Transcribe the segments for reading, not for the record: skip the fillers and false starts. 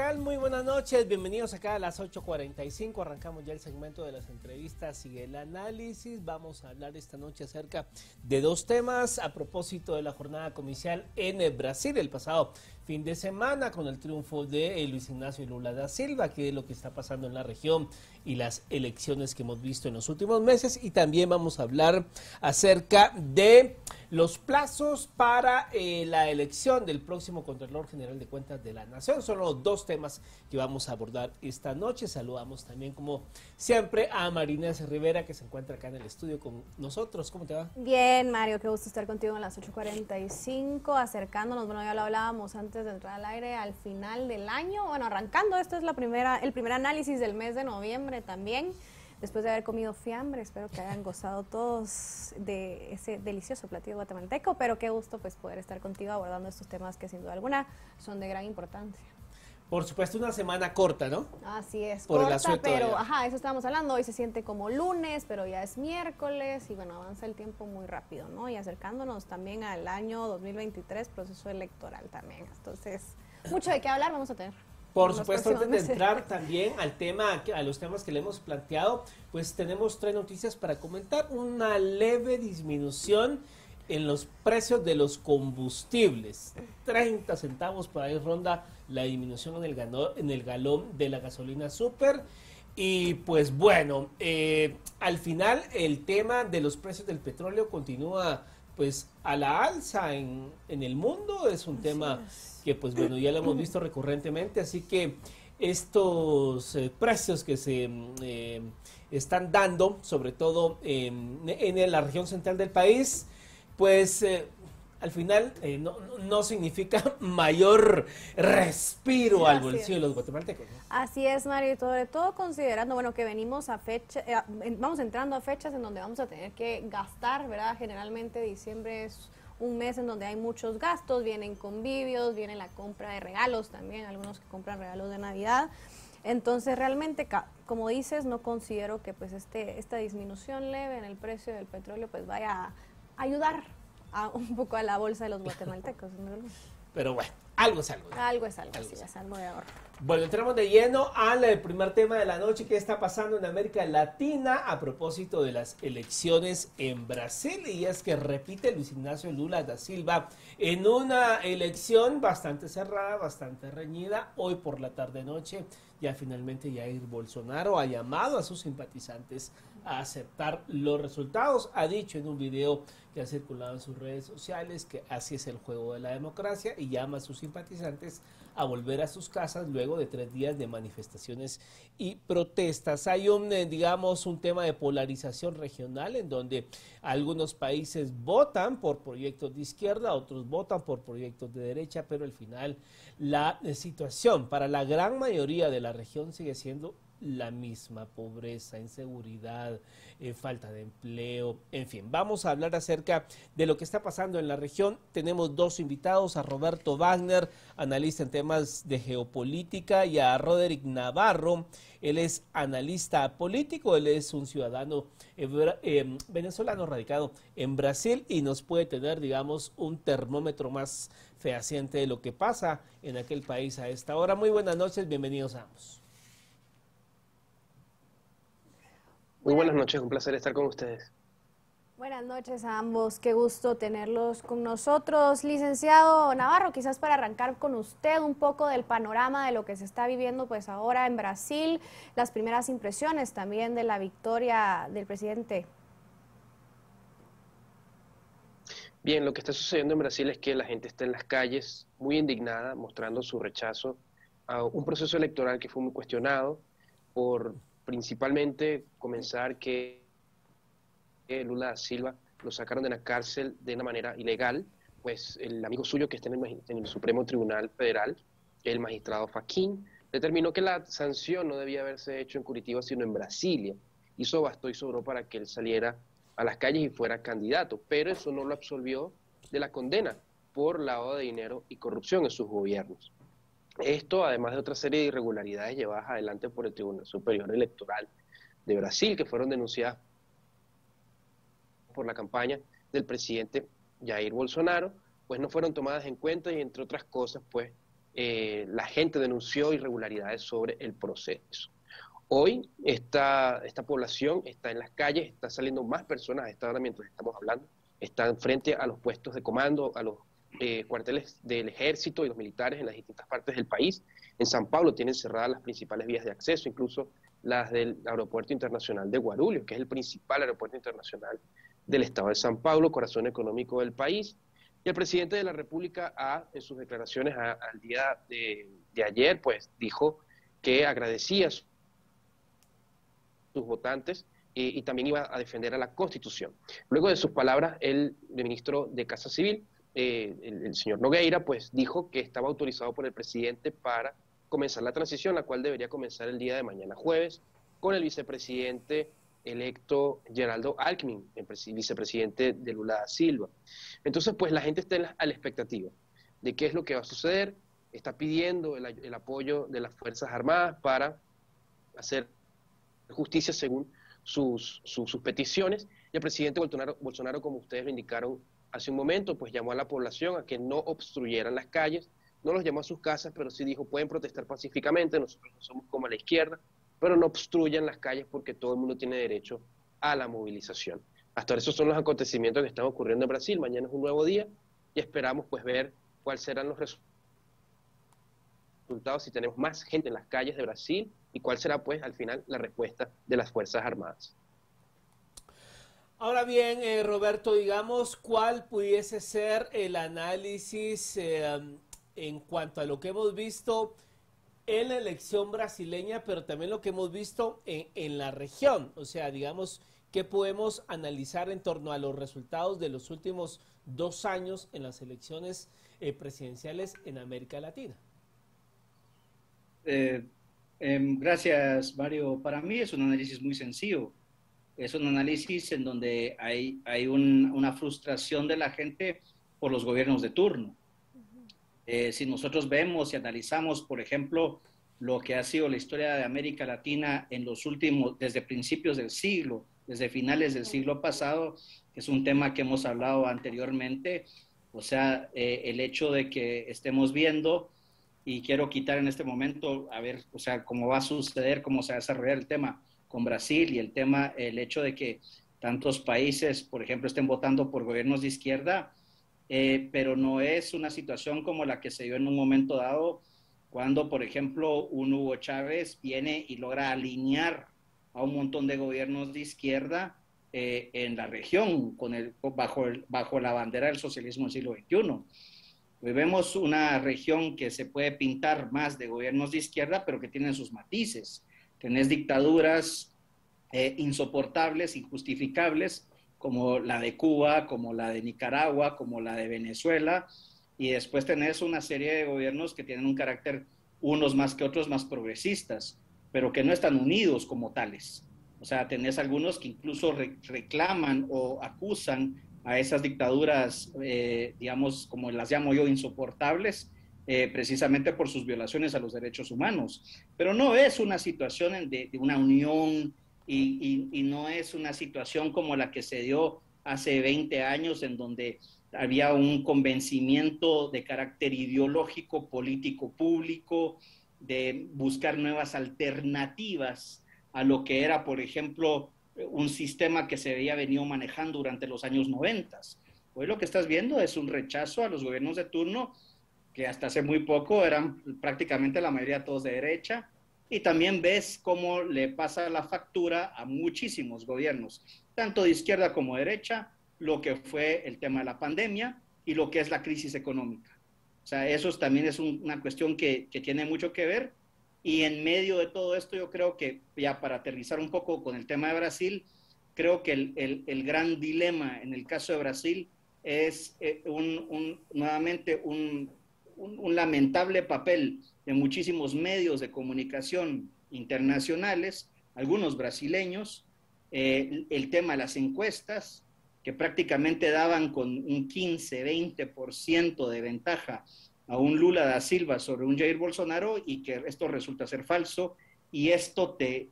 tal? Muy buenas noches, bienvenidos acá a las 8:45, arrancamos ya el segmento de las entrevistas y el análisis. Vamos a hablar esta noche acerca de dos temas a propósito de la jornada comercial en Brasil el pasado fin de semana con el triunfo de Luis Ignacio Lula da Silva, que es lo que está pasando en la región y las elecciones que hemos visto en los últimos meses, y también vamos a hablar acerca de los plazos para la elección del próximo Contralor General de Cuentas de la Nación. Son los dos temas que vamos a abordar esta noche. Saludamos también, como siempre, a Marinés Rivera, que se encuentra acá en el estudio con nosotros. ¿Cómo te va? Bien, Mario, qué gusto estar contigo en las 8:45, acercándonos, bueno, ya lo hablábamos antes de entrar al aire, al final del año, bueno, arrancando, esto es el primer análisis del mes de noviembre también, después de haber comido fiambre. Espero que hayan gozado todos de ese delicioso platillo guatemalteco, pero qué gusto pues poder estar contigo abordando estos temas que sin duda alguna son de gran importancia. Por supuesto, una semana corta, ¿no? Así es, por corta, pero ajá, eso estábamos hablando, hoy se siente como lunes, pero ya es miércoles y bueno, avanza el tiempo muy rápido, ¿no? Y acercándonos también al año 2023, proceso electoral también, entonces, mucho de qué hablar vamos a tener. Por supuesto, antes de entrar también al tema, a los temas que le hemos planteado, pues tenemos tres noticias para comentar. Una leve disminución en los precios de los combustibles, 30 centavos por ahí ronda la disminución en el galón de la gasolina super. Y pues bueno, al final el tema de los precios del petróleo continúa pues a la alza en el mundo. Es un tema que pues bueno, ya lo hemos visto recurrentemente, así que estos precios que se están dando, sobre todo en la región central del país, pues al final no significa mayor respiro al bolsillo de los guatemaltecos, ¿no? Así es, Mario, y sobre todo considerando, bueno, que venimos a vamos entrando a fechas en donde vamos a tener que gastar, ¿verdad? Generalmente diciembre es un mes en donde hay muchos gastos, vienen convivios, viene la compra de regalos también, algunos que compran regalos de Navidad. Entonces realmente, como dices, no considero que pues esta disminución leve en el precio del petróleo pues vaya a ayudar un poco a la bolsa de los guatemaltecos, ¿no? Pero bueno, algo es algo. Algo es algo, sí, es algo de ahorro. Bueno, entramos de lleno al primer tema de la noche. ¿Qué está pasando en América Latina a propósito de las elecciones en Brasil? Y es que repite Luis Ignacio Lula da Silva en una elección bastante cerrada, bastante reñida. Hoy por la tarde-noche ya finalmente Jair Bolsonaro ha llamado a sus simpatizantes a aceptar los resultados. Ha dicho en un video que ha circulado en sus redes sociales que así es el juego de la democracia y llama a sus simpatizantes a volver a sus casas luego de 3 días de manifestaciones y protestas. Hay digamos, un tema de polarización regional en donde algunos países votan por proyectos de izquierda, otros votan por proyectos de derecha, pero al final la situación para la gran mayoría de la región sigue siendo la misma: pobreza, inseguridad, falta de empleo, en fin. Vamos a hablar acerca de lo que está pasando en la región. Tenemos dos invitados, a Roberto Wagner, analista en temas de geopolítica, y a Roderick Navarro. Él es analista político, él es un ciudadano venezolano radicado en Brasil y nos puede tener, digamos, un termómetro más fehaciente de lo que pasa en aquel país a esta hora. Muy buenas noches, bienvenidos a ambos. Muy buenas noches, un placer estar con ustedes. Buenas noches a ambos, qué gusto tenerlos con nosotros. Licenciado Navarro, quizás para arrancar con usted un poco del panorama de lo que se está viviendo pues ahora en Brasil, las primeras impresiones también de la victoria del presidente. Bien, lo que está sucediendo en Brasil es que la gente está en las calles muy indignada, mostrando su rechazo a un proceso electoral que fue muy cuestionado por principalmente comenzar que Lula da Silva lo sacaron de la cárcel de una manera ilegal, pues el amigo suyo que está en el Supremo Tribunal Federal, el magistrado Fachin, determinó que la sanción no debía haberse hecho en Curitiba sino en Brasilia. Hizo bastó y sobró para que él saliera a las calles y fuera candidato, pero eso no lo absolvió de la condena por lavado de dinero y corrupción en sus gobiernos. Esto, además de otra serie de irregularidades llevadas adelante por el Tribunal Superior Electoral de Brasil, que fueron denunciadas por la campaña del presidente Jair Bolsonaro, pues no fueron tomadas en cuenta y, entre otras cosas, pues la gente denunció irregularidades sobre el proceso. Hoy esta población está en las calles, está saliendo más personas a esta hora mientras estamos hablando, están frente a los puestos de comando, a los cuarteles del ejército y los militares en las distintas partes del país. En San Pablo tienen cerradas las principales vías de acceso, incluso las del Aeropuerto Internacional de Guarulhos, que es el principal aeropuerto internacional del estado de San Pablo, corazón económico del país. Y el presidente de la República, en sus declaraciones al día de ayer, pues dijo que agradecía a sus votantes y también iba a defender a la Constitución. Luego de sus palabras, el ministro de Casa Civil, el señor Nogueira, pues dijo que estaba autorizado por el presidente para comenzar la transición, la cual debería comenzar el día de mañana jueves, con el vicepresidente electo Geraldo Alckmin, el vicepresidente de Lula da Silva. Entonces, pues la gente está a la expectativa de qué es lo que va a suceder, está pidiendo el apoyo de las Fuerzas Armadas para hacer justicia según sus peticiones, y el presidente Bolsonaro, como ustedes lo indicaron hace un momento, pues llamó a la población a que no obstruyeran las calles, no los llamó a sus casas, pero sí dijo, pueden protestar pacíficamente, nosotros no somos como la izquierda, pero no obstruyan las calles porque todo el mundo tiene derecho a la movilización. Hasta ahora esos son los acontecimientos que están ocurriendo en Brasil. Mañana es un nuevo día y esperamos pues ver cuáles serán los resultados, si tenemos más gente en las calles de Brasil y cuál será pues al final la respuesta de las Fuerzas Armadas. Ahora bien, Roberto, digamos, ¿cuál pudiese ser el análisis en cuanto a lo que hemos visto en la elección brasileña, pero también lo que hemos visto en la región? O sea, digamos, ¿qué podemos analizar en torno a los resultados de los últimos 2 años en las elecciones presidenciales en América Latina? Gracias, Mario. Para mí es un análisis muy sencillo. Es un análisis en donde hay una frustración de la gente por los gobiernos de turno. Si nosotros vemos y analizamos, por ejemplo, lo que ha sido la historia de América Latina en los últimos, desde principios del siglo, desde finales del siglo pasado, que es un tema que hemos hablado anteriormente, o sea, el hecho de que estemos viendo, y quiero quitar en este momento, a ver, o sea, cómo va a suceder, cómo se va a desarrollar el tema con Brasil y el hecho de que tantos países, por ejemplo, estén votando por gobiernos de izquierda, pero no es una situación como la que se dio en un momento dado, cuando, por ejemplo, un Hugo Chávez viene y logra alinear a un montón de gobiernos de izquierda en la región, bajo la bandera del socialismo del siglo XXI. Hoy vemos una región que se puede pintar más de gobiernos de izquierda, pero que tienen sus matices. Tenés dictaduras insoportables, injustificables, como la de Cuba, como la de Nicaragua, como la de Venezuela, y después tenés una serie de gobiernos que tienen un carácter, unos más que otros, más progresistas, pero que no están unidos como tales. O sea, tenés algunos que incluso reclaman o acusan a esas dictaduras, digamos, como las llamo yo, insoportables, precisamente por sus violaciones a los derechos humanos. Pero no es una situación de una unión y no es una situación como la que se dio hace 20 años, en donde había un convencimiento de carácter ideológico, político, público, de buscar nuevas alternativas a lo que era, por ejemplo, un sistema que se había venido manejando durante los años 90. Hoy lo que estás viendo es un rechazo a los gobiernos de turno, que hasta hace muy poco eran prácticamente la mayoría todos de derecha, y también ves cómo le pasa la factura a muchísimos gobiernos, tanto de izquierda como de derecha, lo que fue el tema de la pandemia y lo que es la crisis económica. O sea, eso también es una cuestión que tiene mucho que ver, y en medio de todo esto yo creo que, ya para aterrizar un poco con el tema de Brasil, creo que el gran dilema en el caso de Brasil es nuevamente un lamentable papel de muchísimos medios de comunicación internacionales, algunos brasileños, el tema de las encuestas, que prácticamente daban con un 15-20% de ventaja a un Lula da Silva sobre un Jair Bolsonaro, y que esto resulta ser falso, y esto te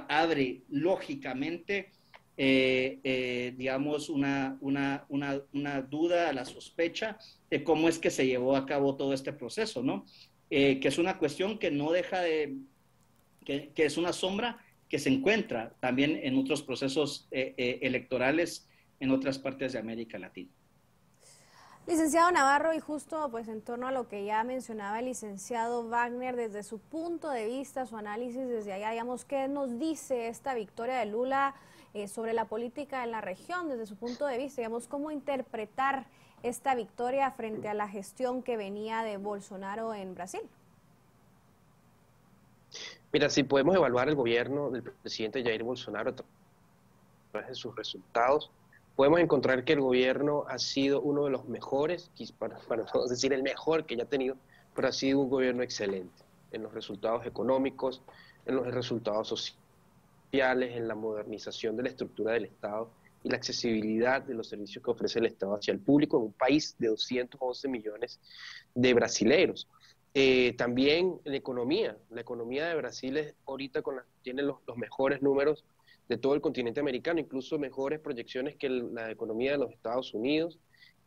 abre lógicamente digamos, una duda, la sospecha de cómo es que se llevó a cabo todo este proceso, ¿no? Que es una cuestión que no deja de, que es una sombra que se encuentra también en otros procesos electorales en otras partes de América Latina. Licenciado Navarro, y justo pues en torno a lo que ya mencionaba el licenciado Wagner, desde su punto de vista, su análisis desde allá, digamos, ¿qué nos dice esta victoria de Lula sobre la política en la región desde su punto de vista? Digamos, ¿cómo interpretar esta victoria frente a la gestión que venía de Bolsonaro en Brasil? Mira, si podemos evaluar el gobierno del presidente Jair Bolsonaro a través de sus resultados, podemos encontrar que el gobierno ha sido uno de los mejores, para no decir el mejor que ya ha tenido, pero ha sido un gobierno excelente en los resultados económicos, en los resultados sociales, en la modernización de la estructura del Estado y la accesibilidad de los servicios que ofrece el Estado hacia el público en un país de 211 millones de brasileños. También la economía de Brasil es ahorita tiene los mejores números de todo el continente americano, incluso mejores proyecciones que la economía de los Estados Unidos.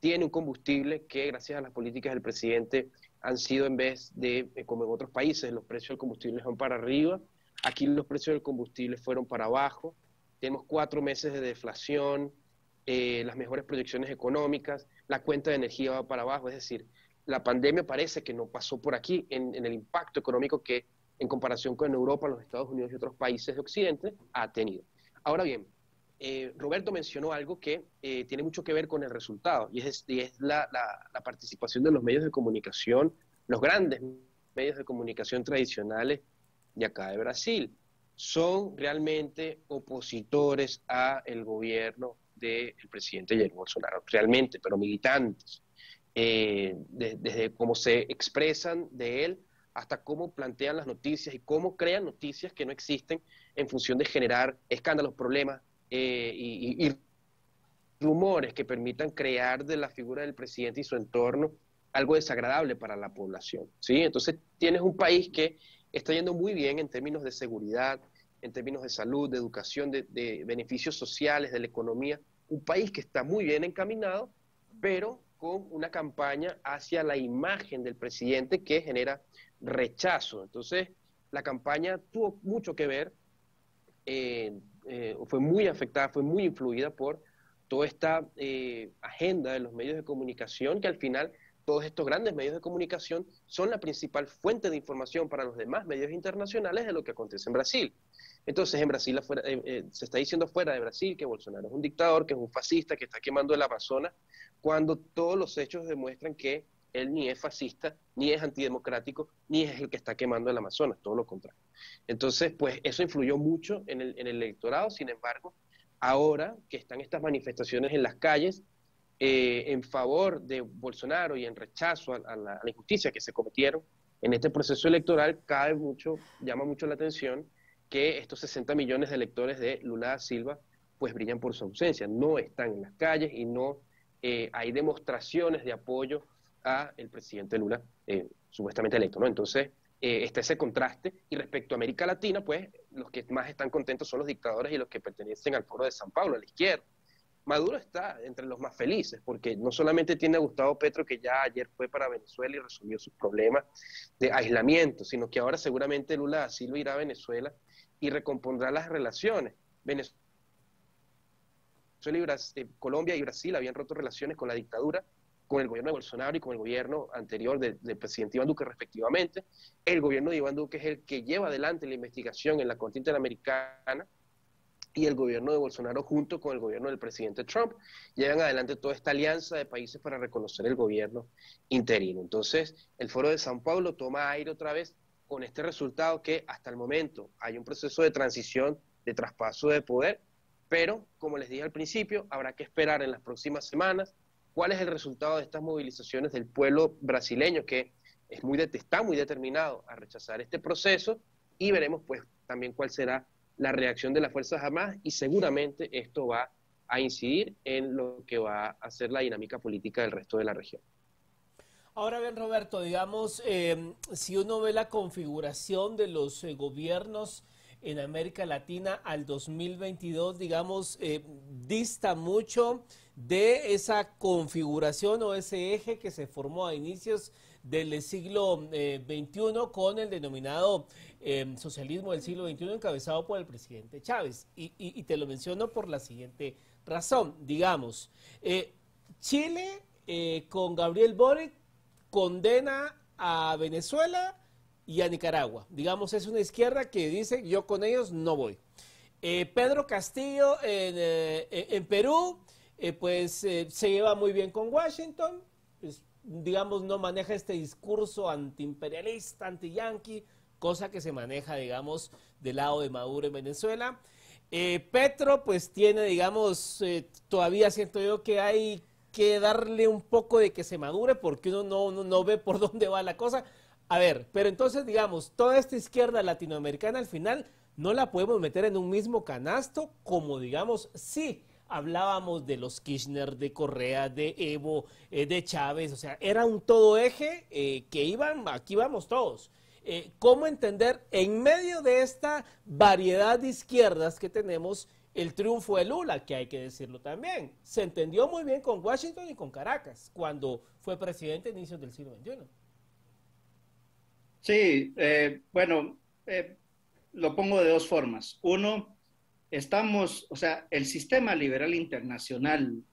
Tiene un combustible que gracias a las políticas del presidente han sido, en vez de, como en otros países, los precios del combustible son para arriba, aquí los precios del combustible fueron para abajo. Tenemos 4 meses de deflación, las mejores proyecciones económicas, la cuenta de energía va para abajo, es decir, la pandemia parece que no pasó por aquí en el impacto económico que en comparación con Europa, los Estados Unidos y otros países de Occidente ha tenido. Ahora bien, Roberto mencionó algo que tiene mucho que ver con el resultado y es la participación de los medios de comunicación, los grandes medios de comunicación tradicionales de acá de Brasil. Son realmente opositores al gobierno del presidente Jair Bolsonaro, realmente, pero militantes. Desde cómo se expresan de él hasta cómo plantean las noticias y cómo crean noticias que no existen en función de generar escándalos, problemas y rumores que permitan crear de la figura del presidente y su entorno algo desagradable para la población, ¿sí? Entonces tienes un país que está yendo muy bien en términos de seguridad, en términos de salud, de educación, de beneficios sociales, de la economía, un país que está muy bien encaminado, pero con una campaña hacia la imagen del presidente que genera rechazo. Entonces, la campaña tuvo mucho que ver, fue muy afectada, fue muy influida por toda esta agenda de los medios de comunicación, que al final todos estos grandes medios de comunicación son la principal fuente de información para los demás medios internacionales de lo que acontece en Brasil. Entonces, en Brasil se está diciendo fuera de Brasil que Bolsonaro es un dictador, que es un fascista, que está quemando el Amazonas, cuando todos los hechos demuestran que él ni es fascista, ni es antidemocrático, ni es el que está quemando el Amazonas, todo lo contrario. Entonces, pues eso influyó mucho en el electorado. Sin embargo, ahora que están estas manifestaciones en las calles en favor de Bolsonaro y en rechazo a la injusticia que se cometieron en este proceso electoral, llama mucho la atención que estos 60 millones de electores de Lula da Silva pues brillan por su ausencia, no están en las calles y no hay demostraciones de apoyo a el presidente Lula supuestamente electo, ¿no? Entonces está ese contraste, y respecto a América Latina, pues los que más están contentos son los dictadores y los que pertenecen al Foro de San Pablo, a la izquierda. Maduro está entre los más felices, porque no solamente tiene a Gustavo Petro, que ya ayer fue para Venezuela y resolvió sus problemas de aislamiento, sino que ahora seguramente Lula da Silva irá a Venezuela y recompondrá las relaciones. Colombia y Brasil habían roto relaciones con la dictadura, con el gobierno de Bolsonaro y con el gobierno anterior del presidente Iván Duque respectivamente. El gobierno de Iván Duque es el que lleva adelante la investigación en la Corte Interamericana, y el gobierno de Bolsonaro junto con el gobierno del presidente Trump llevan adelante toda esta alianza de países para reconocer el gobierno interino. Entonces, el Foro de San Pablo toma aire otra vez con este resultado, que hasta el momento hay un proceso de transición, de traspaso de poder, pero como les dije al principio, habrá que esperar en las próximas semanas cuál es el resultado de estas movilizaciones del pueblo brasileño, que está muy determinado a rechazar este proceso, y veremos pues también cuál será la reacción de las Fuerzas Armadas, y seguramente esto va a incidir en lo que va a ser la dinámica política del resto de la región. Ahora bien, Roberto, digamos, si uno ve la configuración de los gobiernos en América Latina al 2022, digamos, dista mucho de esa configuración o ese eje que se formó a inicios del siglo XXI con el denominado socialismo del siglo XXI encabezado por el presidente Chávez. Y te lo menciono por la siguiente razón. Digamos, Chile con Gabriel Boric condena a Venezuela y a Nicaragua. Digamos, es una izquierda que dice, yo con ellos no voy. Pedro Castillo en Perú, se lleva muy bien con Washington, pues, digamos, no maneja este discurso antiimperialista, anti-yanqui, cosa que se maneja, digamos, del lado de Maduro en Venezuela. Petro, pues tiene, digamos, todavía siento yo que hay que darle un poco de que se madure porque uno no ve por dónde va la cosa. A ver, pero entonces, digamos, toda esta izquierda latinoamericana al final no la podemos meter en un mismo canasto como, digamos, sí hablábamos de los Kirchner, de Correa, de Evo, de Chávez, o sea, era un todo eje que iban, aquí vamos todos. ¿Cómo entender en medio de esta variedad de izquierdas que tenemos el triunfo de Lula, que hay que decirlo también? Se entendió muy bien con Washington y con Caracas cuando fue presidente a inicios del siglo XXI. Sí, bueno, lo pongo de dos formas. Uno, o sea, el sistema liberal internacional,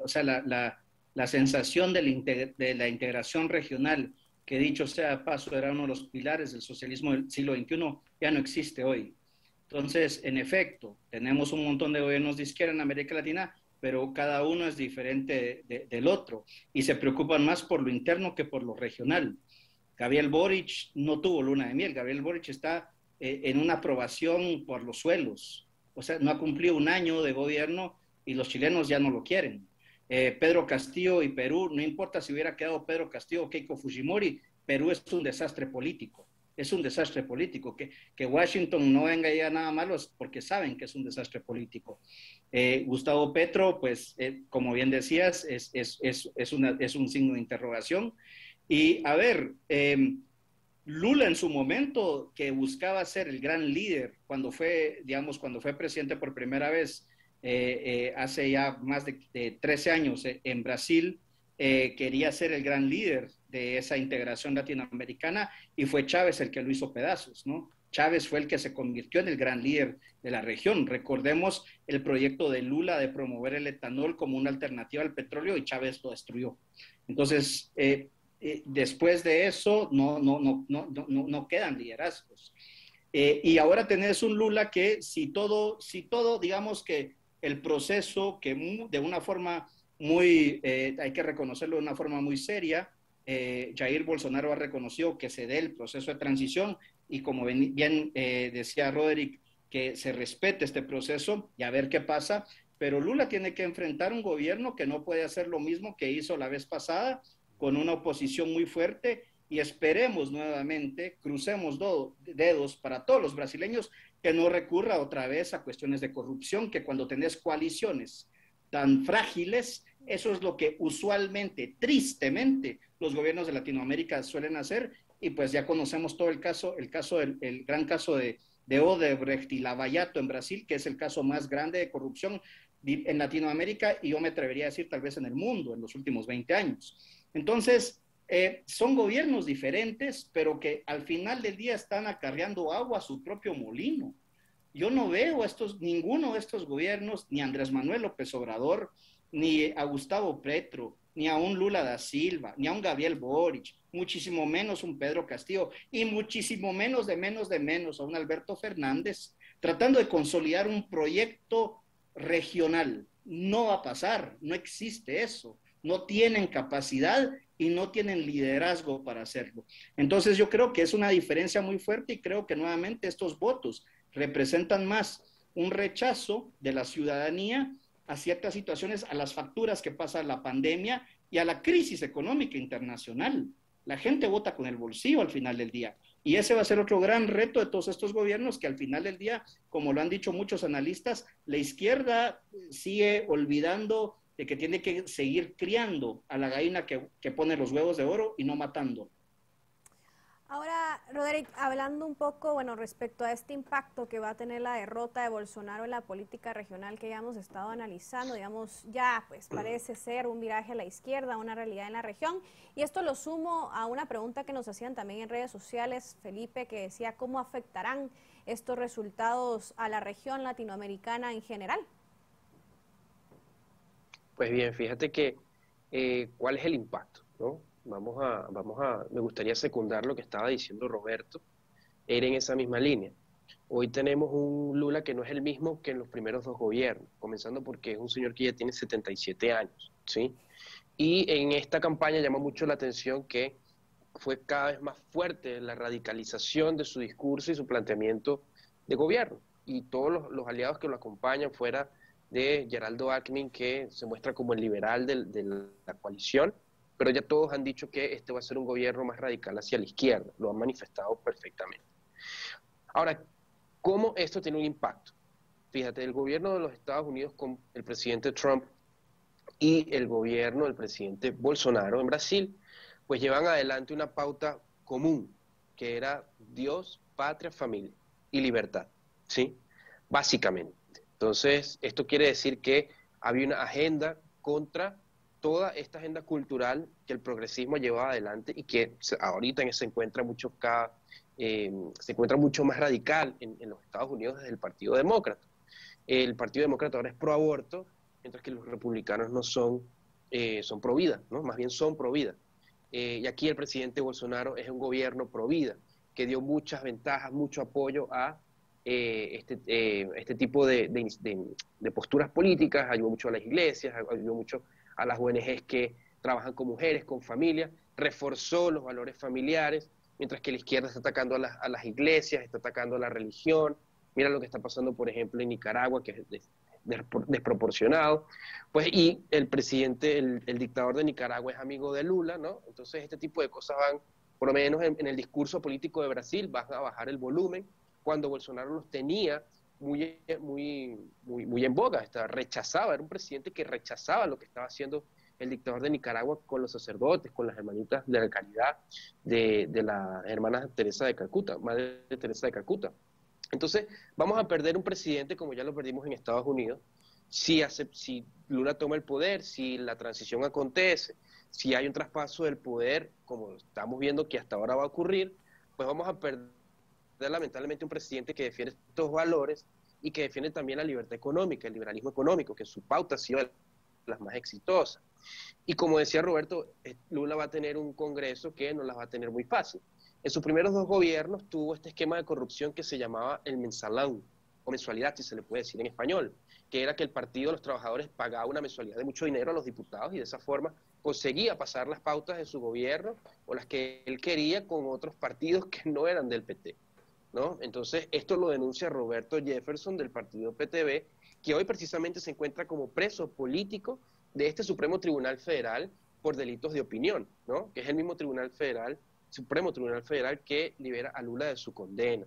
o sea, la sensación de la integración regional, que dicho sea de paso era uno de los pilares del socialismo del siglo XXI, ya no existe hoy. Entonces, en efecto, tenemos un montón de gobiernos de izquierda en América Latina, pero cada uno es diferente del otro y se preocupan más por lo interno que por lo regional. Gabriel Boric no tuvo luna de miel. Gabriel Boric está en una aprobación por los suelos. O sea, no ha cumplido un año de gobierno y los chilenos ya no lo quieren. Pedro Castillo y Perú, no importa si hubiera quedado Pedro Castillo o Keiko Fujimori, Perú es un desastre político. Es un desastre político. Que Washington no venga ya nada malo es porque saben que es un desastre político. Gustavo Petro, pues, como bien decías, es un signo de interrogación. Y a ver, Lula en su momento, que buscaba ser el gran líder cuando fue, digamos, cuando fue presidente por primera vez, hace ya más de 13 años en Brasil, quería ser el gran líder de esa integración latinoamericana y fue Chávez el que lo hizo pedazos, ¿no? Chávez fue el que se convirtió en el gran líder de la región. Recordemos el proyecto de Lula de promover el etanol como una alternativa al petróleo y Chávez lo destruyó. Entonces, después de eso no quedan liderazgos. Y ahora tenés un Lula que si todo, digamos que el proceso que de una forma muy, hay que reconocerlo de una forma muy seria, Jair Bolsonaro ha reconocido que se dé el proceso de transición y como bien decía Roderick, que se respete este proceso y a ver qué pasa, pero Lula tiene que enfrentar un gobierno que no puede hacer lo mismo que hizo la vez pasada, con una oposición muy fuerte y esperemos nuevamente, crucemos dedos para todos los brasileños, que no recurra otra vez a cuestiones de corrupción, que cuando tenés coaliciones tan frágiles, eso es lo que usualmente, tristemente, los gobiernos de Latinoamérica suelen hacer y pues ya conocemos todo el gran caso de Odebrecht y Lavallato en Brasil, que es el caso más grande de corrupción en Latinoamérica y yo me atrevería a decir tal vez en el mundo en los últimos 20 años. Entonces, son gobiernos diferentes, pero que al final del día están acarreando agua a su propio molino. Yo no veo ninguno de estos gobiernos, ni a Andrés Manuel López Obrador, ni a Gustavo Petro, ni a un Lula da Silva, ni a un Gabriel Boric, muchísimo menos un Pedro Castillo, y muchísimo menos a un Alberto Fernández, tratando de consolidar un proyecto regional. No va a pasar, no existe eso. No tienen capacidad y no tienen liderazgo para hacerlo. Entonces yo creo que es una diferencia muy fuerte y creo que nuevamente estos votos representan más un rechazo de la ciudadanía a ciertas situaciones, a las facturas que pasa la pandemia y a la crisis económica internacional. La gente vota con el bolsillo al final del día. Y ese va a ser otro gran reto de todos estos gobiernos que al final del día, como lo han dicho muchos analistas, la izquierda sigue olvidando de que tiene que seguir criando a la gallina que pone los huevos de oro y no matando. Ahora, Roderick, hablando un poco, bueno, respecto a este impacto que va a tener la derrota de Bolsonaro en la política regional que ya hemos estado analizando, digamos, ya pues parece ser un viraje a la izquierda, una realidad en la región, y esto lo sumo a una pregunta que nos hacían también en redes sociales, Felipe, que decía cómo afectarán estos resultados a la región latinoamericana en general. Pues bien, fíjate que ¿cuál es el impacto, ¿no? Me gustaría secundar lo que estaba diciendo Roberto, era en esa misma línea. Hoy tenemos un Lula que no es el mismo que en los primeros dos gobiernos, comenzando porque es un señor que ya tiene 77 años, ¿sí? Y en esta campaña llama mucho la atención que fue cada vez más fuerte la radicalización de su discurso y su planteamiento de gobierno. Y todos los aliados que lo acompañan, fuera de Geraldo Alckmin, que se muestra como el liberal de la coalición, pero ya todos han dicho que este va a ser un gobierno más radical hacia la izquierda, lo han manifestado perfectamente. Ahora, ¿cómo esto tiene un impacto? Fíjate, el gobierno de los Estados Unidos con el presidente Trump y el gobierno del presidente Bolsonaro en Brasil, pues llevan adelante una pauta común, que era Dios, patria, familia y libertad, ¿sí? Básicamente. Entonces, esto quiere decir que había una agenda contra toda esta agenda cultural que el progresismo llevaba adelante y que ahorita se encuentra mucho más radical en los Estados Unidos desde el Partido Demócrata. El Partido Demócrata ahora es pro aborto, mientras que los republicanos no son, son pro vida, ¿no? Más bien son pro vida. Y aquí el presidente Bolsonaro es un gobierno pro vida, que dio muchas ventajas, mucho apoyo a este tipo de posturas políticas, ayudó mucho a las iglesias, ayudó mucho a las ONGs que trabajan con mujeres, con familias, reforzó los valores familiares, mientras que la izquierda está atacando a las iglesias, está atacando a la religión. Mira lo que está pasando, por ejemplo, en Nicaragua, que es desproporcionado. Pues, y el presidente, el dictador de Nicaragua es amigo de Lula, ¿no? Entonces este tipo de cosas van, por lo menos en el discurso político de Brasil, van a bajar el volumen, cuando Bolsonaro los tenía muy en boga, rechazaba, era un presidente que rechazaba lo que estaba haciendo el dictador de Nicaragua con los sacerdotes, con las hermanitas de la caridad de la hermana Teresa de Calcuta, Madre Teresa de Calcuta. Entonces, vamos a perder un presidente como ya lo perdimos en Estados Unidos, si Lula toma el poder, si la transición acontece, si hay un traspaso del poder, como estamos viendo que hasta ahora va a ocurrir, pues vamos a perder lamentablemente un presidente que defiende estos valores y que defiende también la libertad económica, el liberalismo económico, que su pauta ha sido de las más exitosas. Y como decía Roberto, Lula va a tener un Congreso que no las va a tener muy fácil. En sus primeros dos gobiernos tuvo este esquema de corrupción que se llamaba el mensalão, o mensualidad, si se le puede decir en español, que era que el Partido de los Trabajadores pagaba una mensualidad de mucho dinero a los diputados y de esa forma conseguía pasar las pautas de su gobierno o las que él quería con otros partidos que no eran del PT, ¿no? Entonces, esto lo denuncia Roberto Jefferson del partido PTB, que hoy precisamente se encuentra como preso político de este Supremo Tribunal Federal por delitos de opinión, ¿no? Que es el mismo Supremo Tribunal Federal que libera a Lula de su condena.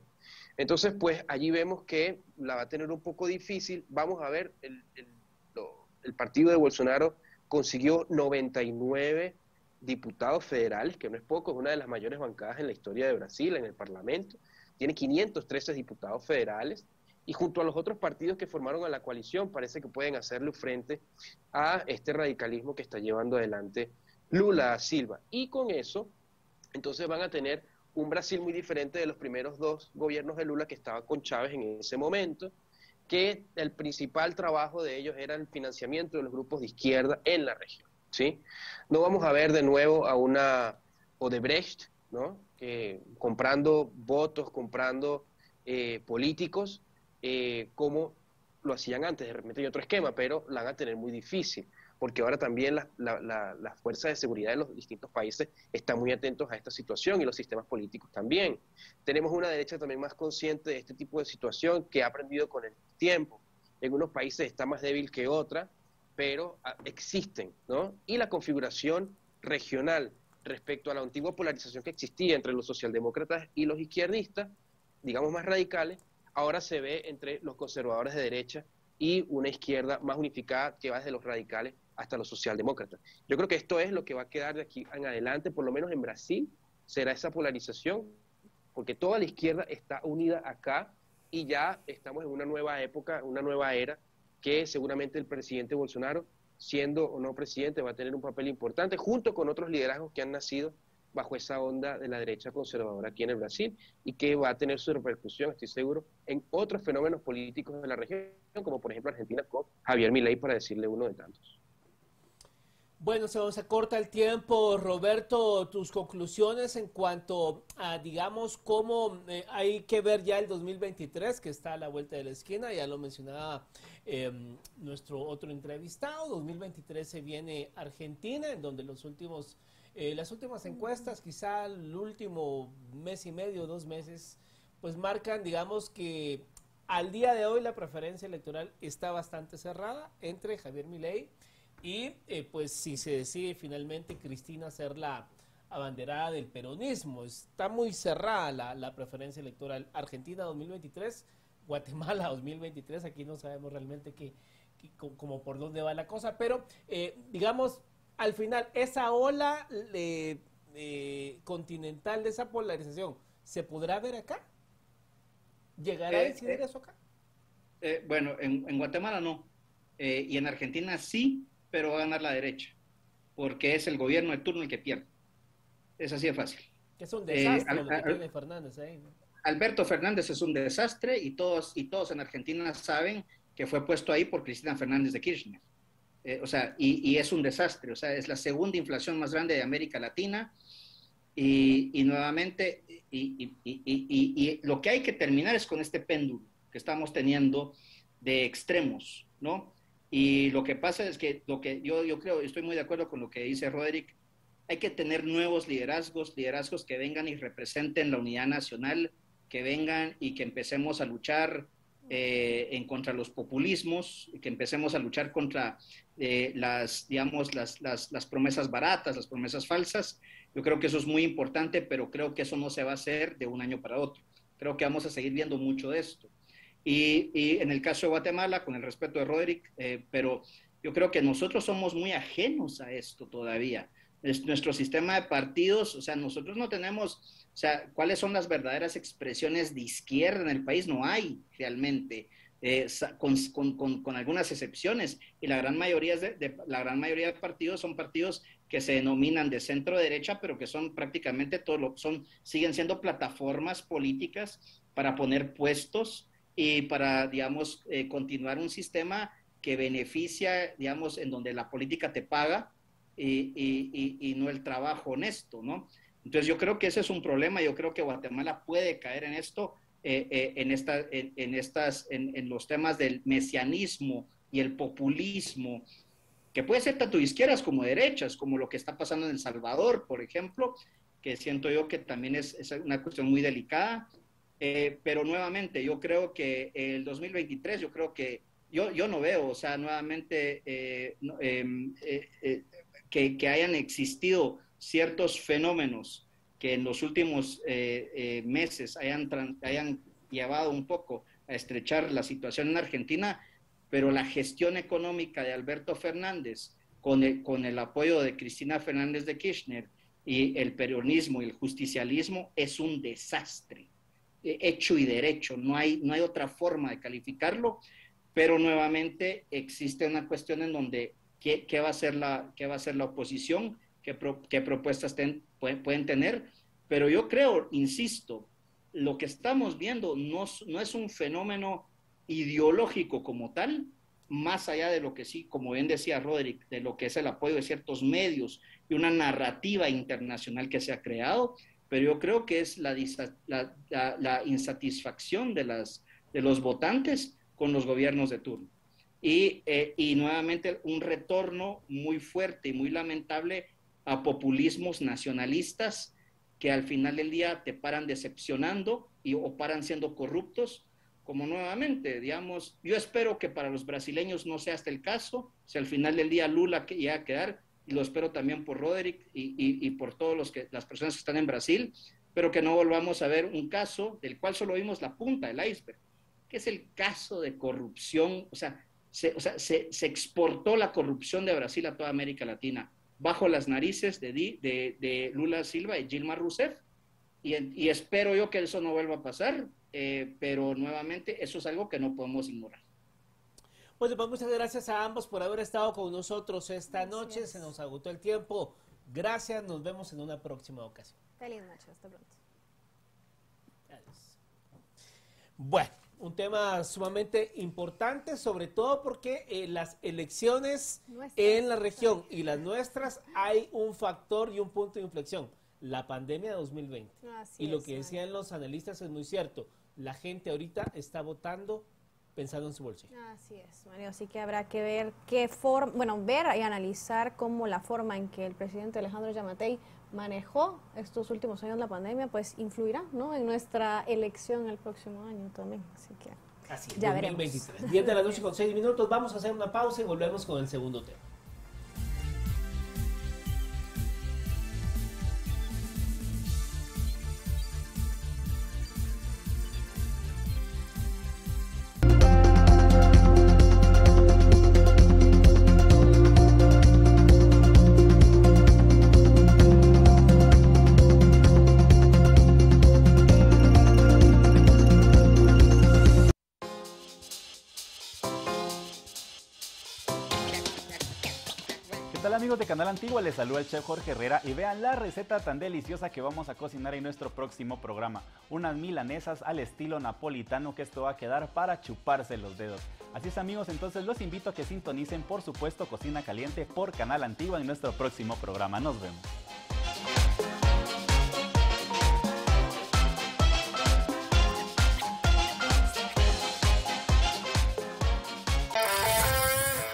Entonces, pues allí vemos que la va a tener un poco difícil. Vamos a ver, el partido de Bolsonaro consiguió 99 diputados federales, que no es poco, es una de las mayores bancadas en la historia de Brasil, en el Parlamento. Tiene 513 diputados federales y junto a los otros partidos que formaron a la coalición parece que pueden hacerle frente a este radicalismo que está llevando adelante Lula da Silva. Y con eso, entonces van a tener un Brasil muy diferente de los primeros dos gobiernos de Lula, que estaba con Chávez en ese momento, que el principal trabajo de ellos era el financiamiento de los grupos de izquierda en la región, ¿sí? No vamos a ver de nuevo a una Odebrecht, ¿no? Comprando votos, comprando políticos, como lo hacían antes. De repente hay otro esquema, pero la van a tener muy difícil, porque ahora también las fuerzas de seguridad de los distintos países están muy atentos a esta situación y los sistemas políticos también. Tenemos una derecha también más consciente de este tipo de situación, que ha aprendido con el tiempo. En unos países está más débil que otra, pero existen, ¿no? Y la configuración regional respecto a la antigua polarización que existía entre los socialdemócratas y los izquierdistas, digamos más radicales, ahora se ve entre los conservadores de derecha y una izquierda más unificada que va desde los radicales hasta los socialdemócratas. Yo creo que esto es lo que va a quedar de aquí en adelante, por lo menos en Brasil, será esa polarización porque toda la izquierda está unida acá y ya estamos en una nueva época, una nueva era, que seguramente el presidente Bolsonaro, siendo o no presidente, va a tener un papel importante, junto con otros liderazgos que han nacido bajo esa onda de la derecha conservadora aquí en el Brasil, y que va a tener su repercusión, estoy seguro, en otros fenómenos políticos de la región, como por ejemplo Argentina con Javier Milei, para decirle uno de tantos. Bueno, se nos acorta el tiempo. Roberto, tus conclusiones en cuanto a, digamos, cómo hay que ver ya el 2023, que está a la vuelta de la esquina, ya lo mencionaba nuestro otro entrevistado. 2023 se viene Argentina, en donde las últimas encuestas, quizá el último mes y medio, 2 meses, pues marcan, digamos, que al día de hoy la preferencia electoral está bastante cerrada entre Javier Milei y pues si se decide finalmente Cristina ser la abanderada del peronismo. Está muy cerrada la preferencia electoral. Argentina 2023, Guatemala 2023, aquí no sabemos realmente como por dónde va la cosa, pero digamos, al final, esa ola continental de esa polarización, ¿se podrá ver acá? ¿Llegará a decidir eso acá? Bueno, en Guatemala no, y en Argentina sí, pero va a ganar la derecha, porque es el gobierno de turno el que pierde. Es así de fácil. Es un desastre lo que tiene Fernández ahí, ¿no? Alberto Fernández es un desastre y todos en Argentina saben que fue puesto ahí por Cristina Fernández de Kirchner. Y es un desastre, o sea, es la segunda inflación más grande de América Latina y nuevamente, lo que hay que terminar es con este péndulo que estamos teniendo de extremos, ¿no? Y lo que pasa es que yo creo, estoy muy de acuerdo con lo que dice Roderick, hay que tener nuevos liderazgos que vengan y representen la unidad nacional, que vengan y que empecemos a luchar en contra los populismos, que empecemos a luchar contra las promesas baratas, las promesas falsas. Yo creo que eso es muy importante, pero creo que eso no se va a hacer de un año para otro. Creo que vamos a seguir viendo mucho de esto. Y en el caso de Guatemala, con el respeto de Roderick, pero yo creo que nosotros somos muy ajenos a esto todavía. Nuestro sistema de partidos, o sea, nosotros no tenemos, o sea, ¿cuáles son las verdaderas expresiones de izquierda en el país? No hay realmente, con algunas excepciones, y la gran mayoría de partidos son partidos que se denominan de centro derecha, pero que son prácticamente siguen siendo plataformas políticas para poner puestos y para, digamos, continuar un sistema que beneficia, digamos, en donde la política te paga y no el trabajo honesto, ¿no? Entonces yo creo que ese es un problema. Yo creo que Guatemala puede caer en esto, en los temas del mesianismo y el populismo, que puede ser tanto izquierdas como derechas, como lo que está pasando en El Salvador, por ejemplo, que siento yo que también es una cuestión muy delicada. Pero nuevamente, yo creo que el 2023, yo no veo, o sea, nuevamente que hayan existido ciertos fenómenos que en los últimos meses hayan llevado un poco a estrechar la situación en Argentina, pero la gestión económica de Alberto Fernández con el apoyo de Cristina Fernández de Kirchner y el peronismo y el justicialismo es un desastre hecho y derecho, no hay otra forma de calificarlo, pero nuevamente existe una cuestión en donde ¿qué va a ser la oposición? ¿Qué propuestas pueden tener? Pero yo creo, insisto, lo que estamos viendo no es un fenómeno ideológico como tal, más allá de lo que sí, como bien decía Roderick, de lo que es el apoyo de ciertos medios y una narrativa internacional que se ha creado, pero yo creo que es la insatisfacción de los votantes con los gobiernos de turno. Y nuevamente un retorno muy fuerte y muy lamentable a populismos nacionalistas que al final del día te paran decepcionando o paran siendo corruptos, como nuevamente, digamos, yo espero que para los brasileños no sea este el caso, si al final del día Lula llega a quedar, y lo espero también por Roderick y por todas las personas que están en Brasil, pero que no volvamos a ver un caso del cual solo vimos la punta del iceberg, que es el caso de corrupción. O sea, se exportó la corrupción de Brasil a toda América Latina bajo las narices de Lula Silva y Dilma Rousseff, y espero yo que eso no vuelva a pasar, pero nuevamente eso es algo que no podemos ignorar. Pues muchas gracias a ambos por haber estado con nosotros esta noche. Gracias. Se nos agotó el tiempo. Gracias, nos vemos en una próxima ocasión. Feliz noche, hasta pronto. Adiós. Bueno, un tema sumamente importante, sobre todo porque las elecciones en la región y las nuestras hay un factor y un punto de inflexión, la pandemia de 2020. Así Y lo es, que decían Mario. los analistas es muy cierto, la gente ahorita está votando pensando en su bolsillo. Así es, Mario. Así que habrá que ver qué forma, bueno, ver y analizar cómo la forma en que el presidente Alejandro Yamatei manejó estos últimos años la pandemia, pues influirá, ¿no?, en nuestra elección el próximo año también. Así que Así, ya 2023. veremos. 10 de la noche con 6 minutos. Vamos a hacer una pausa y volvemos con el segundo tema. ¿Qué tal, amigos de Canal Antigua? Les saluda el chef Jorge Herrera y vean la receta tan deliciosa que vamos a cocinar en nuestro próximo programa. Unas milanesas al estilo napolitano, que esto va a quedar para chuparse los dedos. Así es, amigos, entonces los invito a que sintonicen, por supuesto, Cocina Caliente por Canal Antigua en nuestro próximo programa. Nos vemos.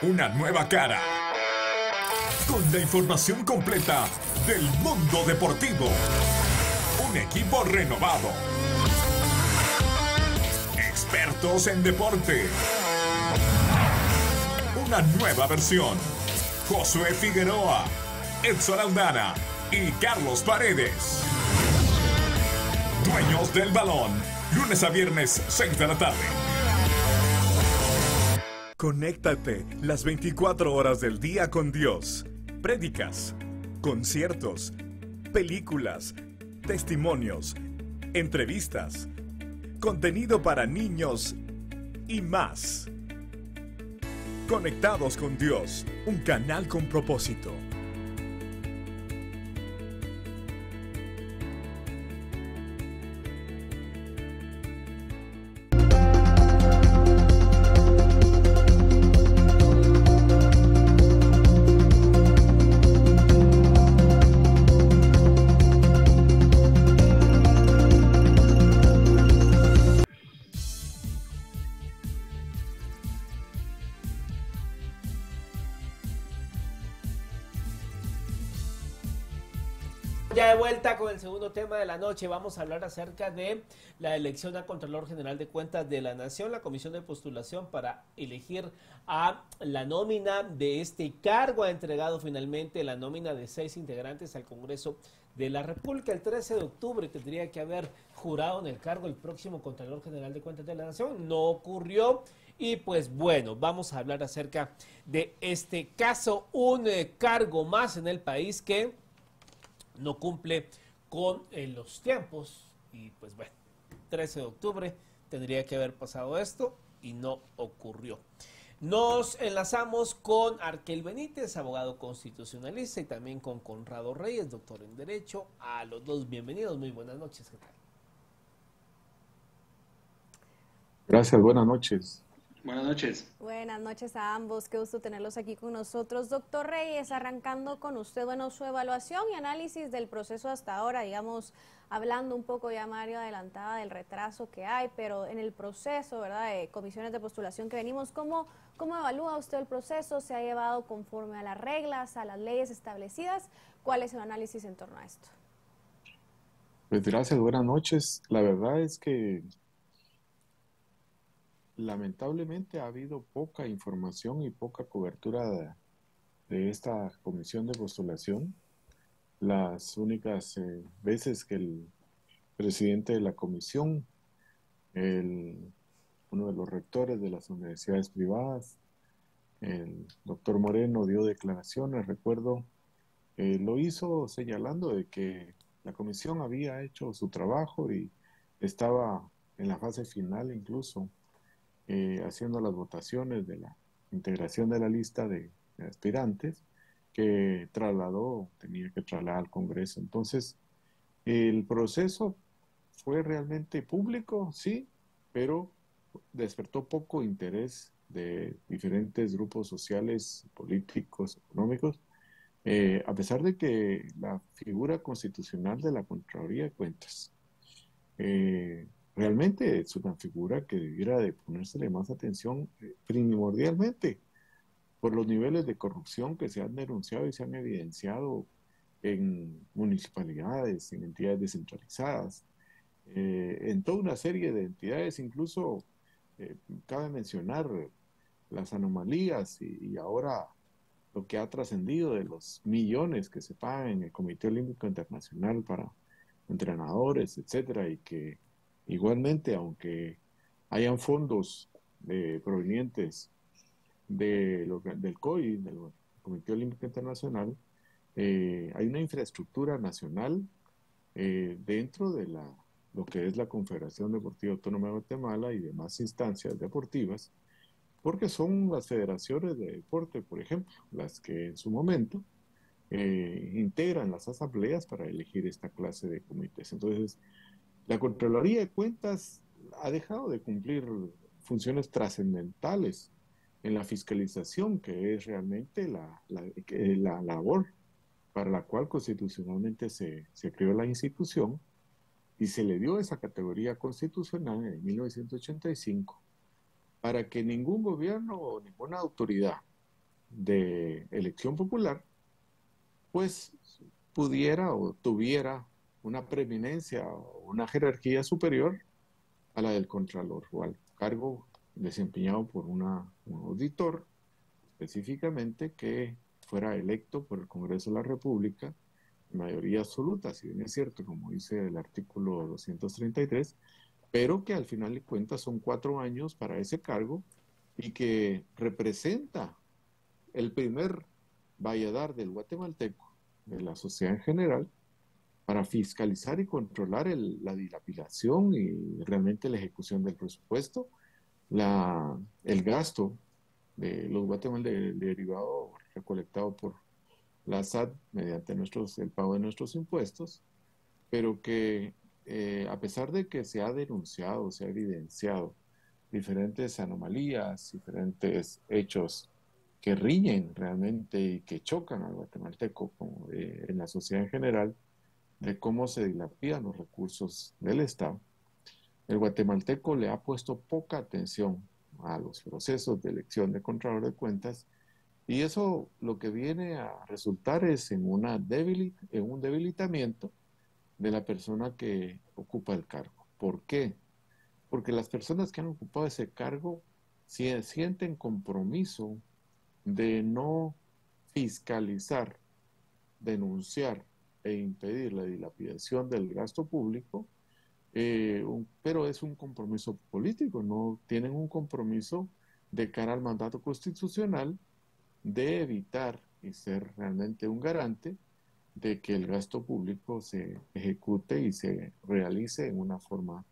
Una nueva cara, con la información completa del mundo deportivo. Un equipo renovado. Expertos en deporte. Una nueva versión. Josué Figueroa, Edson Aldana y Carlos Paredes. Dueños del balón. Lunes a viernes, 6 de la tarde. Conéctate las 24 horas del día con Dios. Prédicas, conciertos, películas, testimonios, entrevistas, contenido para niños y más. Conectados con Dios, un canal con propósito. Ya de vuelta con el segundo tema de la noche, vamos a hablar acerca de la elección a Contralor General de Cuentas de la Nación, la comisión de postulación para elegir a la nómina de este cargo. Ha entregado finalmente la nómina de 6 integrantes al Congreso de la República. El 13 de octubre tendría que haber jurado en el cargo el próximo Contralor General de Cuentas de la Nación. No ocurrió. Y pues bueno, vamos a hablar acerca de este caso, un cargo más en el país que no cumple con los tiempos. Y pues bueno, 13 de octubre tendría que haber pasado esto y no ocurrió. Nos enlazamos con Arkel Benítez, abogado constitucionalista, y también con Conrado Reyes, doctor en Derecho. A los dos, bienvenidos, muy buenas noches, ¿qué tal? Gracias, buenas noches. Buenas noches. Buenas noches a ambos, qué gusto tenerlos aquí con nosotros. Doctor Reyes, arrancando con usted, bueno, su evaluación y análisis del proceso hasta ahora, digamos, hablando un poco, ya Mario adelantaba del retraso que hay, pero en el proceso, ¿verdad?, de comisiones de postulación que venimos, ¿cómo evalúa usted el proceso? ¿Se ha llevado conforme a las reglas, a las leyes establecidas? ¿Cuál es el análisis en torno a esto? Pues gracias, buenas noches. La verdad es que lamentablemente ha habido poca información y poca cobertura de esta comisión de postulación. Las únicas veces que el presidente de la comisión, uno de los rectores de las universidades privadas, el doctor Moreno, dio declaraciones, recuerdo, lo hizo señalando de que la comisión había hecho su trabajo y estaba en la fase final incluso haciendo las votaciones de la integración de la lista de aspirantes que tenía que trasladar al Congreso. Entonces, el proceso fue realmente público, sí, pero despertó poco interés de diferentes grupos sociales, políticos, económicos, a pesar de que la figura constitucional de la Contraloría de Cuentas realmente es una figura que debiera de ponérsele más atención primordialmente por los niveles de corrupción que se han denunciado y se han evidenciado en municipalidades, en entidades descentralizadas, en toda una serie de entidades, incluso cabe mencionar las anomalías y ahora lo que ha trascendido de los millones que se pagan en el Comité Olímpico Internacional para entrenadores, etcétera, y que igualmente, aunque hayan fondos provenientes del COI, del Comité Olímpico Internacional, hay una infraestructura nacional dentro de lo que es la Confederación Deportiva Autónoma de Guatemala y demás instancias deportivas, porque son las federaciones de deporte, por ejemplo, las que en su momento integran las asambleas para elegir esta clase de comités. Entonces, la Contraloría de Cuentas ha dejado de cumplir funciones trascendentales en la fiscalización, que es realmente la labor para la cual constitucionalmente se creó la institución y se le dio esa categoría constitucional en 1985 para que ningún gobierno o ninguna autoridad de elección popular pues pudiera o tuviera una preeminencia o una jerarquía superior a la del Contralor o al cargo desempeñado por un auditor específicamente que fuera electo por el Congreso de la República en mayoría absoluta, si bien es cierto, como dice el artículo 233, pero que al final de cuentas son 4 años para ese cargo y que representa el primer valladar del guatemalteco, de la sociedad en general, para fiscalizar y controlar la dilapidación y realmente la ejecución del presupuesto, el gasto de los guatemaltecos derivado recolectado por la SAT mediante el pago de nuestros impuestos, pero que a pesar de que se ha denunciado, se ha evidenciado diferentes anomalías, diferentes hechos que riñen realmente y que chocan al guatemalteco en la sociedad en general, de cómo se dilapidan los recursos del Estado, el guatemalteco le ha puesto poca atención a los procesos de elección de Contralor de Cuentas y eso lo que viene a resultar es en un debilitamiento de la persona que ocupa el cargo. ¿Por qué? Porque las personas que han ocupado ese cargo sienten compromiso de no fiscalizar, denunciar e impedir la dilapidación del gasto público, pero es un compromiso político, no tienen un compromiso de cara al mandato constitucional de evitar y ser realmente un garante de que el gasto público se ejecute y se realice en una forma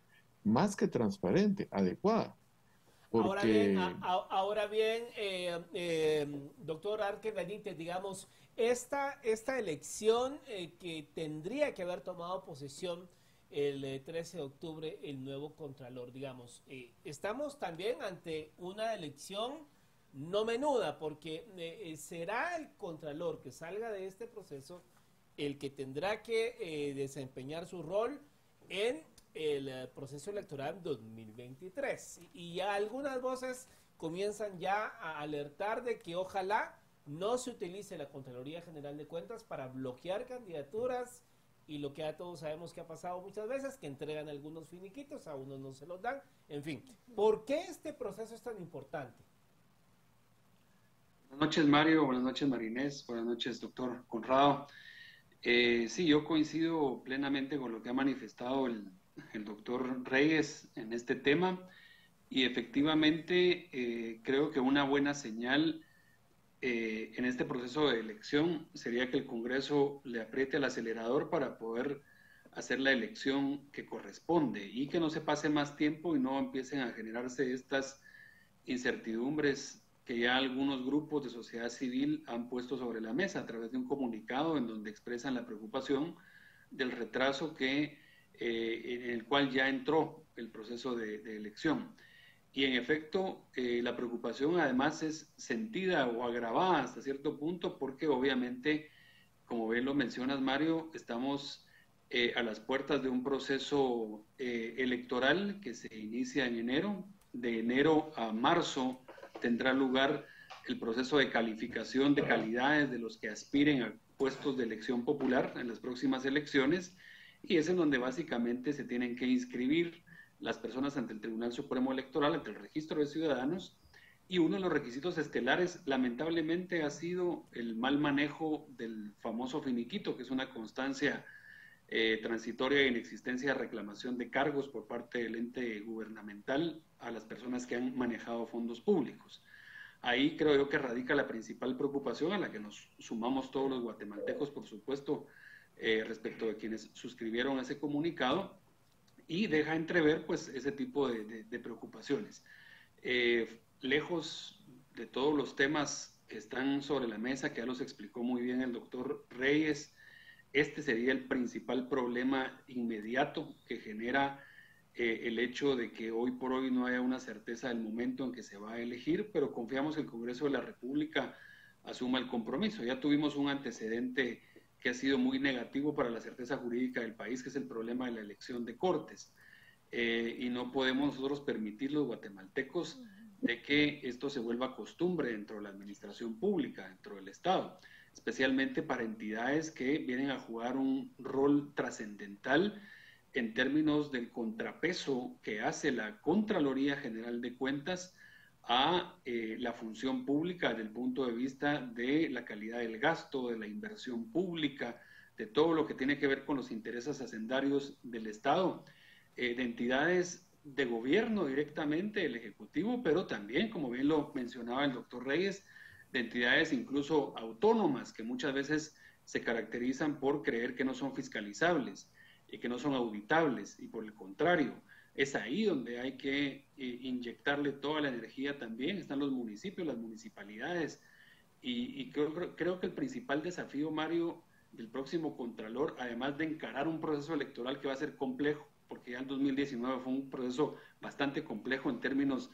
más que transparente, adecuada. Porque... Ahora bien, doctor Arque Benítez, digamos, esta elección que tendría que haber tomado posesión el 13 de octubre el nuevo Contralor, digamos, estamos también ante una elección no menuda, porque será el Contralor que salga de este proceso el que tendrá que desempeñar su rol en el proceso electoral 2023. Y ya algunas voces comienzan ya a alertar de que ojalá no se utilice la Contraloría General de Cuentas para bloquear candidaturas y lo que ya todos sabemos que ha pasado muchas veces, que entregan algunos finiquitos, a unos no se los dan, en fin. ¿Por qué este proceso es tan importante? Buenas noches, Mario, buenas noches, Marinés, buenas noches, doctor Conrado. Sí, yo coincido plenamente con lo que ha manifestado el doctor Reyes en este tema y efectivamente creo que una buena señal en este proceso de elección sería que el Congreso le apriete el acelerador para poder hacer la elección que corresponde y que no se pase más tiempo y no empiecen a generarse estas incertidumbres que ya algunos grupos de sociedad civil han puesto sobre la mesa a través de un comunicado en donde expresan la preocupación del retraso en el cual ya entró el proceso de elección. Y en efecto, la preocupación además es sentida o agravada hasta cierto punto porque obviamente, como bien lo mencionas, Mario, estamos a las puertas de un proceso electoral que se inicia en enero. De enero a marzo tendrá lugar el proceso de calificación de calidades de los que aspiren a puestos de elección popular en las próximas elecciones, y es en donde básicamente se tienen que inscribir las personas ante el Tribunal Supremo Electoral, ante el registro de ciudadanos, y uno de los requisitos estelares lamentablemente ha sido el mal manejo del famoso finiquito, que es una constancia transitoria e inexistencia de reclamación de cargos por parte del ente gubernamental a las personas que han manejado fondos públicos. Ahí creo yo que radica la principal preocupación a la que nos sumamos todos los guatemaltecos, por supuesto, respecto de quienes suscribieron ese comunicado, y deja entrever pues ese tipo de preocupaciones. Lejos de todos los temas que están sobre la mesa, que ya los explicó muy bien el doctor Reyes, este sería el principal problema inmediato que genera el hecho de que hoy por hoy no haya una certeza del momento en que se va a elegir, pero confiamos que el Congreso de la República asuma el compromiso. Ya tuvimos un antecedente que ha sido muy negativo para la certeza jurídica del país, que es el problema de la elección de cortes. Y no podemos nosotros permitir, los guatemaltecos, de que esto se vuelva costumbre dentro de la administración pública, dentro del Estado, especialmente para entidades que vienen a jugar un rol trascendental en términos del contrapeso que hace la Contraloría General de Cuentas a la función pública desde el punto de vista de la calidad del gasto, de la inversión pública, de todo lo que tiene que ver con los intereses hacendarios del Estado, de entidades de gobierno directamente, el Ejecutivo, pero también, como bien lo mencionaba el doctor Reyes, de entidades incluso autónomas que muchas veces se caracterizan por creer que no son fiscalizables y que no son auditables, y por el contrario, es ahí donde hay que inyectarle toda la energía también. Están los municipios, las municipalidades, y creo que el principal desafío, Mario, del próximo Contralor, además de encarar un proceso electoral que va a ser complejo, porque ya el 2019 fue un proceso bastante complejo en términos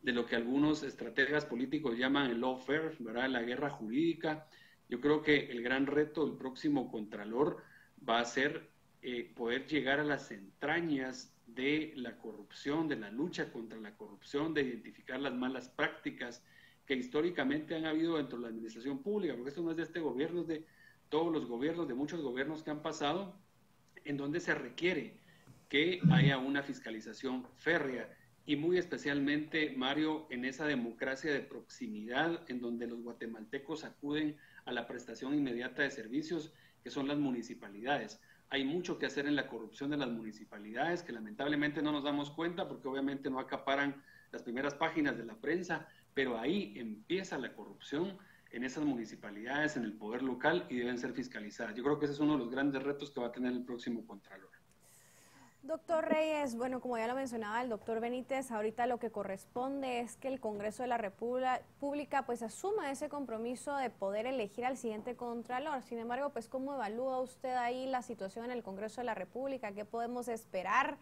de lo que algunos estrategas políticos llaman el lawfare, ¿verdad?, la guerra jurídica. Yo creo que el gran reto del próximo Contralor va a ser poder llegar a las entrañas de la corrupción, de la lucha contra la corrupción, de identificar las malas prácticas que históricamente han habido dentro de la administración pública, porque esto no es de este gobierno, es de todos los gobiernos, de muchos gobiernos que han pasado, en donde se requiere que haya una fiscalización férrea, y muy especialmente, Mario, en esa democracia de proximidad en donde los guatemaltecos acuden a la prestación inmediata de servicios, que son las municipalidades. Hay mucho que hacer en la corrupción de las municipalidades, que lamentablemente no nos damos cuenta porque obviamente no acaparan las primeras páginas de la prensa, pero ahí empieza la corrupción en esas municipalidades, en el poder local, y deben ser fiscalizadas. Yo creo que ese es uno de los grandes retos que va a tener el próximo Contralor. Doctor Reyes, bueno, como ya lo mencionaba el doctor Benítez, ahorita lo que corresponde es que el Congreso de la República pues asuma ese compromiso de poder elegir al siguiente Contralor. Sin embargo, pues ¿cómo evalúa usted ahí la situación en el Congreso de la República? ¿Qué podemos esperar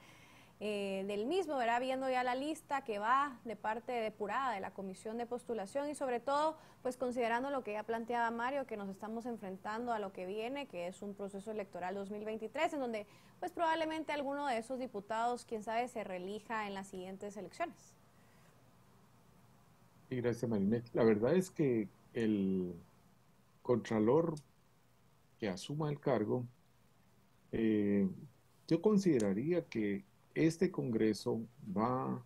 del mismo, ¿verdad? Viendo ya la lista que va de parte depurada de la Comisión de Postulación, y sobre todo, pues considerando lo que ya planteaba Mario, que nos estamos enfrentando a lo que viene, que es un proceso electoral 2023, en donde pues probablemente alguno de esos diputados, quién sabe, se reelija en las siguientes elecciones. Y gracias, Marinet. La verdad es que el Contralor que asuma el cargo, yo consideraría que este Congreso va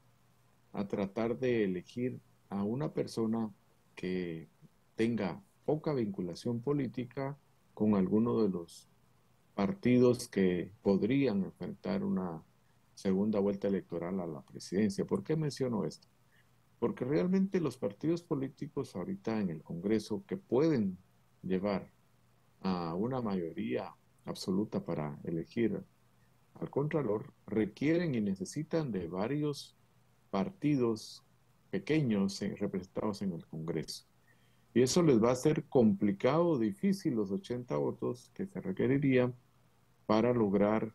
a tratar de elegir a una persona que tenga poca vinculación política con alguno de los partidos que podrían enfrentar una segunda vuelta electoral a la presidencia. ¿Por qué menciono esto? Porque realmente los partidos políticos ahorita en el Congreso que pueden llevar a una mayoría absoluta para elegir al Contralor requieren y necesitan de varios partidos pequeños representados en el Congreso. Y eso les va a ser complicado, difícil, los 80 votos que se requerirían para lograr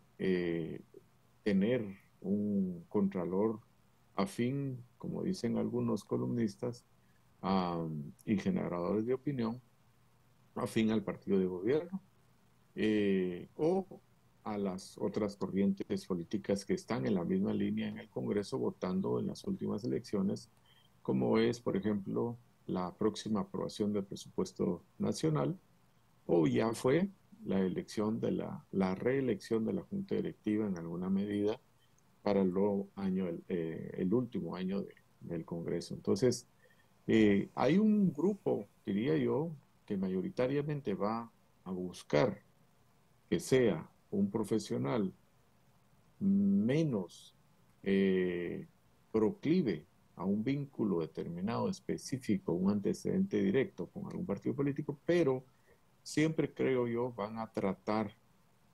tener un Contralor afín, como dicen algunos columnistas y generadores de opinión, afín al partido de gobierno o a las otras corrientes políticas que están en la misma línea en el Congreso votando en las últimas elecciones, como es, por ejemplo, la próxima aprobación del presupuesto nacional, o ya fue la elección de la reelección de la Junta Directiva en alguna medida para el último año del Congreso. Entonces, hay un grupo, diría yo, que mayoritariamente va a buscar que sea un profesional menos proclive a un vínculo determinado, específico, un antecedente directo con algún partido político, pero siempre, creo yo, van a tratar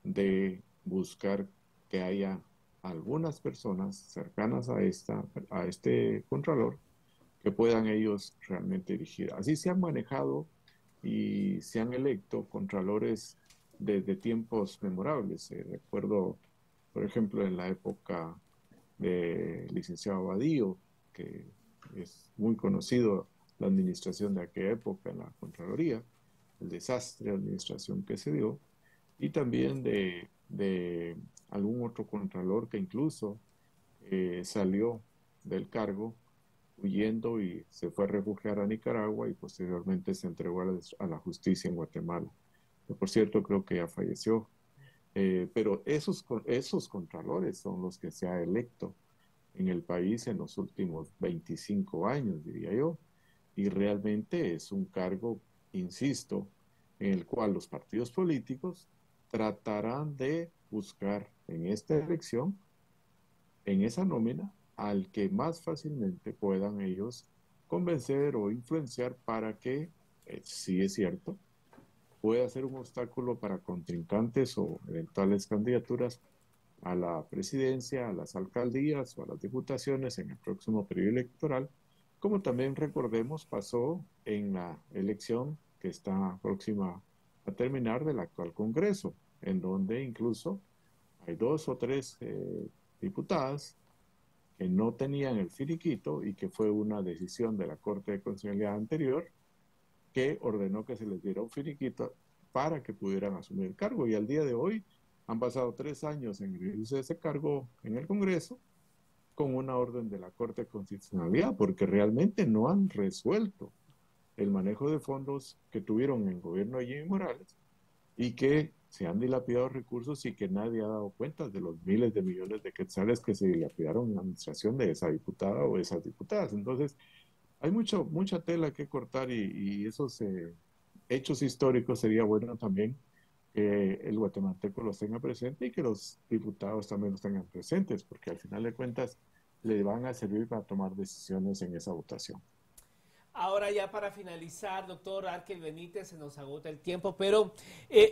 de buscar que haya algunas personas cercanas a este Contralor que puedan ellos realmente dirigir. Así se han manejado y se han electo Contralores desde tiempos memorables. Recuerdo, por ejemplo, en la época del licenciado Abadío, que es muy conocido la administración de aquella época en la Contraloría, el desastre de administración que se dio, y también de algún otro Contralor que incluso salió del cargo huyendo y se fue a refugiar a Nicaragua y posteriormente se entregó a la justicia en Guatemala. Que, por cierto, creo que ya falleció. Pero esos Contralores son los que se ha electo en el país en los últimos 25 años, diría yo. Y realmente es un cargo, insisto, en el cual los partidos políticos tratarán de buscar en esta elección, en esa nómina, al que más fácilmente puedan ellos convencer o influenciar para que, sí es cierto, pueda ser un obstáculo para contrincantes o eventuales candidaturas a la presidencia, a las alcaldías o a las diputaciones en el próximo periodo electoral, como también recordemos pasó en la elección que está próxima a terminar del actual Congreso, en donde incluso hay 2 o 3 diputadas que no tenían el finiquito y que fue una decisión de la Corte de Constitucionalidad anterior que ordenó que se les diera un finiquito para que pudieran asumir el cargo. Y al día de hoy han pasado 3 años en el ejercicio de ese cargo en el Congreso con una orden de la Corte de Constitucionalidad, porque realmente no han resuelto el manejo de fondos que tuvieron en el gobierno de Jimmy Morales y que se han dilapidado recursos y que nadie ha dado cuenta de los miles de millones de quetzales que se dilapidaron en la administración de esa diputada o esas diputadas. Entonces, hay mucha tela que cortar y esos hechos históricos sería bueno también que el guatemalteco los tenga presente y que los diputados también los tengan presentes, porque al final de cuentas le van a servir para tomar decisiones en esa votación. Ahora ya para finalizar, doctor Arkel Benítez, se nos agota el tiempo, pero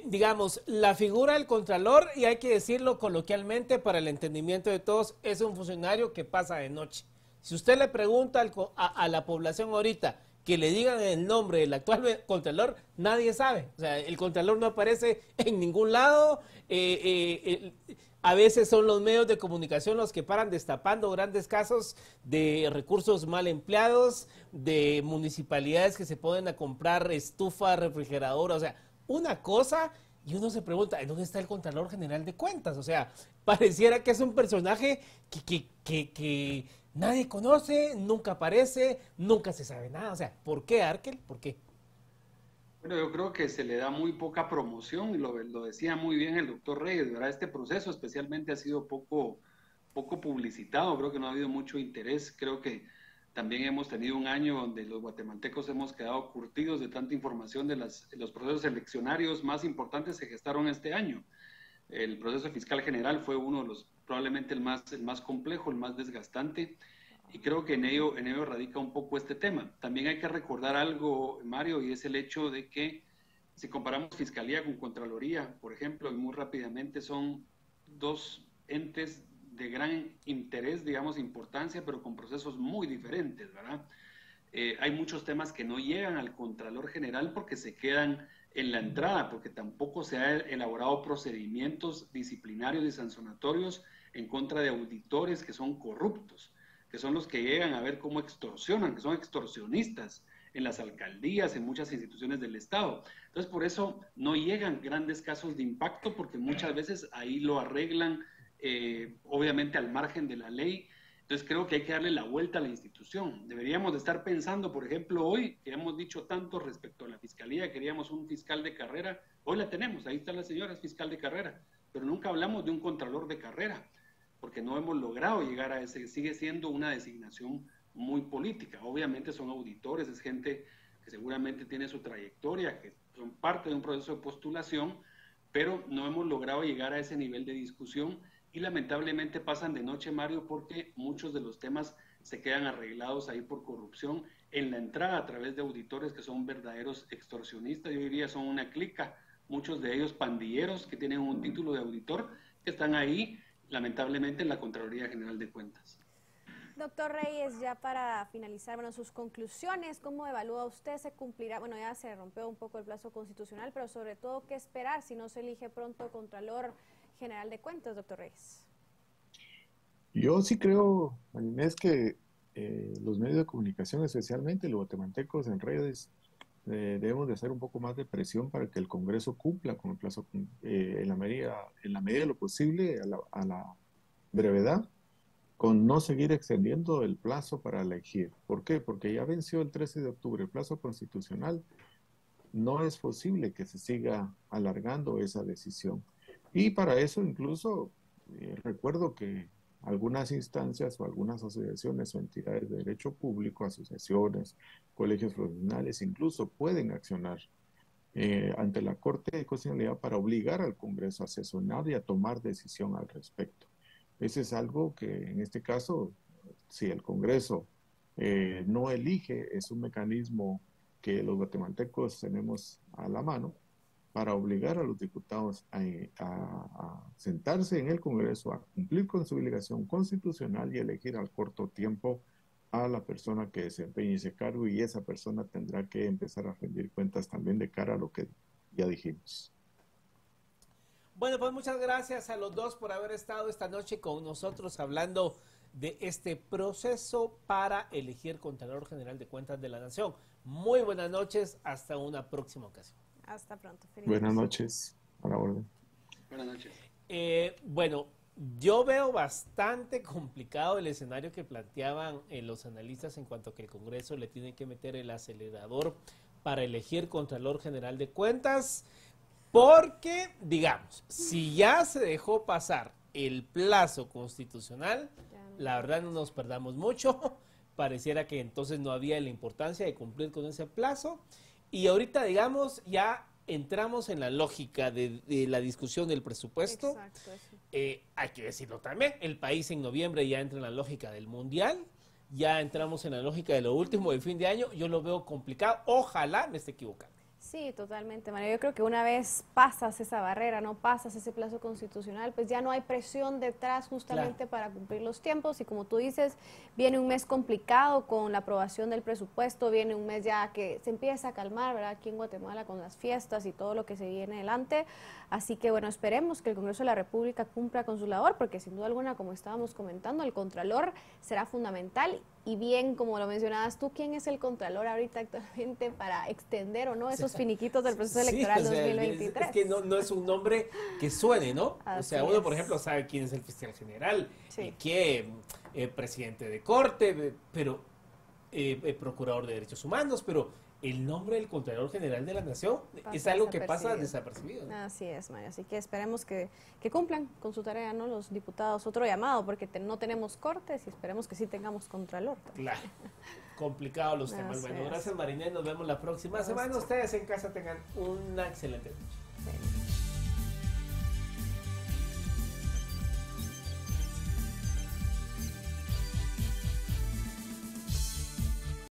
digamos, la figura del Contralor, y hay que decirlo coloquialmente para el entendimiento de todos, es un funcionario que pasa de noche. Si usted le pregunta a la población ahorita que le digan el nombre del actual Contralor, nadie sabe. O sea, el Contralor no aparece en ningún lado. A veces son los medios de comunicación los que paran destapando grandes casos de recursos mal empleados, de municipalidades que se ponen a comprar estufa, refrigeradora, o sea, una cosa, y uno se pregunta, ¿en dónde está el Contralor General de Cuentas? O sea, pareciera que es un personaje que nadie conoce, nunca aparece, nunca se sabe nada. O sea, ¿por qué, Arkel? ¿Por qué? Bueno, yo creo que se le da muy poca promoción, y lo decía muy bien el doctor Reyes, ¿verdad? Este proceso especialmente ha sido poco publicitado, creo que no ha habido mucho interés, creo que también hemos tenido un año donde los guatemaltecos hemos quedado curtidos de tanta información de los procesos eleccionarios más importantes que se gestaron este año. El proceso fiscal general fue uno de los, probablemente el más complejo, el más desgastante, y creo que en ello radica un poco este tema. También hay que recordar algo, Mario, y es el hecho de que si comparamos Fiscalía con Contraloría, por ejemplo, y muy rápidamente son 2 entes de gran interés, digamos, importancia, pero con procesos muy diferentes, ¿verdad? Hay muchos temas que no llegan al Contralor General porque se quedan en la entrada, porque tampoco se han elaborado procedimientos disciplinarios y sancionatorios en contra de auditores que son corruptos, que son los que llegan a ver cómo extorsionan, que son extorsionistas en las alcaldías, en muchas instituciones del Estado. Entonces, por eso no llegan grandes casos de impacto, porque muchas veces ahí lo arreglan, obviamente al margen de la ley. Entonces, creo que hay que darle la vuelta a la institución. Deberíamos de estar pensando, por ejemplo, hoy, que hemos dicho tanto respecto a la fiscalía, queríamos un fiscal de carrera, hoy la tenemos, ahí está la señora, es fiscal de carrera, pero nunca hablamos de un contralor de carrera, porque no hemos logrado llegar a ese, sigue siendo una designación muy política. Obviamente son auditores, es gente que seguramente tiene su trayectoria, que son parte de un proceso de postulación, pero no hemos logrado llegar a ese nivel de discusión y lamentablemente pasan de noche, Mario, porque muchos de los temas se quedan arreglados ahí por corrupción en la entrada a través de auditores que son verdaderos extorsionistas. Yo diría son una clica, muchos de ellos pandilleros que tienen un título de auditor, que están ahí lamentablemente en la Contraloría General de Cuentas. Doctor Reyes, ya para finalizar, bueno, sus conclusiones, ¿cómo evalúa usted? ¿Se cumplirá? Bueno, ya se rompió un poco el plazo constitucional, pero sobre todo, ¿qué esperar si no se elige pronto Contralor General de Cuentas, doctor Reyes? Yo sí creo, Inés, que los medios de comunicación, especialmente los guatemaltecos en redes, debemos de hacer un poco más de presión para que el Congreso cumpla con el plazo en la medida de lo posible, a la brevedad, con no seguir extendiendo el plazo para elegir. ¿Por qué? Porque ya venció el 13 de octubre el plazo constitucional. No es posible que se siga alargando esa decisión. Y para eso incluso recuerdo que algunas instancias o algunas asociaciones o entidades de derecho público, asociaciones, colegios profesionales, incluso pueden accionar ante la Corte de Constitucionalidad para obligar al Congreso a sesionar y a tomar decisión al respecto. Ese es algo que en este caso, si el Congreso no elige, es un mecanismo que los guatemaltecos tenemos a la mano para obligar a los diputados a sentarse en el Congreso, a cumplir con su obligación constitucional y elegir al corto tiempo a la persona que desempeñe ese cargo, y esa persona tendrá que empezar a rendir cuentas también de cara a lo que ya dijimos. Bueno, pues muchas gracias a los dos por haber estado esta noche con nosotros hablando de este proceso para elegir Contralor General de Cuentas de la Nación. Muy buenas noches, hasta una próxima ocasión. Hasta pronto. Buenas noches. A la orden. Buenas noches. Bueno, yo veo bastante complicado el escenario que planteaban los analistas en cuanto a que el Congreso le tiene que meter el acelerador para elegir Contralor General de Cuentas, porque, digamos, si ya se dejó pasar el plazo constitucional, la verdad no nos perdamos mucho, pareciera que entonces no había la importancia de cumplir con ese plazo. Y ahorita, digamos, ya entramos en la lógica de la discusión del presupuesto. Exacto, hay que decirlo también, el país en noviembre ya entra en la lógica del mundial, ya entramos en la lógica de lo último del fin de año. Yo lo veo complicado, ojalá me esté equivocando. Sí, totalmente, María. Yo creo que una vez pasas esa barrera, no pasas ese plazo constitucional, pues ya no hay presión detrás justamente para cumplir los tiempos. Y como tú dices, viene un mes complicado con la aprobación del presupuesto, viene un mes ya que se empieza a calmar, ¿verdad? Aquí en Guatemala con las fiestas y todo lo que se viene adelante. Así que bueno, esperemos que el Congreso de la República cumpla con su labor, porque sin duda alguna, como estábamos comentando, el Contralor será fundamental. Y bien, como lo mencionabas tú, ¿quién es el Contralor ahorita actualmente para extender o no esos finiquitos del proceso electoral 2023? Es que no es un nombre que suene, ¿no? Así o sea, uno, por es. ejemplo, sabe quién es el fiscal general, Sí. que presidente de corte, pero procurador de derechos humanos, pero el nombre del Contralor General de la Nación es algo que pasa desapercibido, ¿no? Así es, María. Así que esperemos que cumplan con su tarea, ¿no? Los diputados. Otro llamado, porque no tenemos cortes y esperemos que sí tengamos Contralor también. Claro, complicado los temas. Así Bueno, es. gracias, Marinés. Nos vemos la próxima semana. Ustedes en casa tengan una excelente noche. Sí.